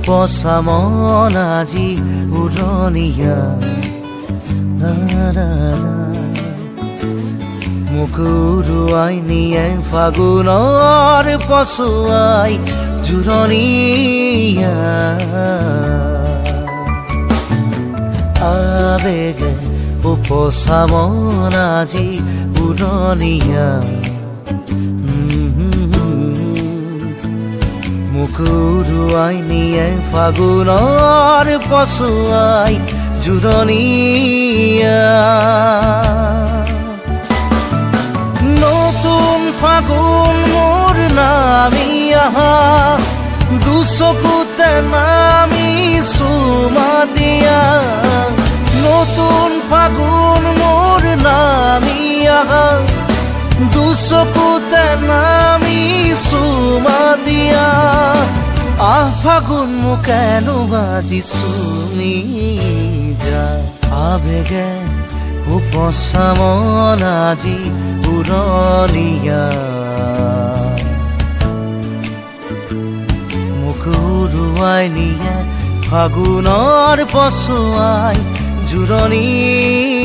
পচা মন আজি উৰণীয়া মোক উৰুৱাই নিয়ে ফাগুনৰ পছুৱাই জোৰণীয়া আবেগে পচা মন আজি উৰণীয়া মোক উৰুৱাই নিয়ে ফাগুনৰ পছুৱাই জোৰণীয়া নতুন ফাগুন মোৰ নামি আহা দুচকুতে নামি চুমা দিয়া নতুন ফাগুন মোৰ নামি আহা দুচকুতে নামি চুমা দিয়া আহ ফাগুন মোক এনো আজি চুমি যা আবেগে পচা মন আজি উৰণীয়া মোক উৰুৱাই নিয়ে ফাগুনৰ পছুৱাই জোৰণীয়া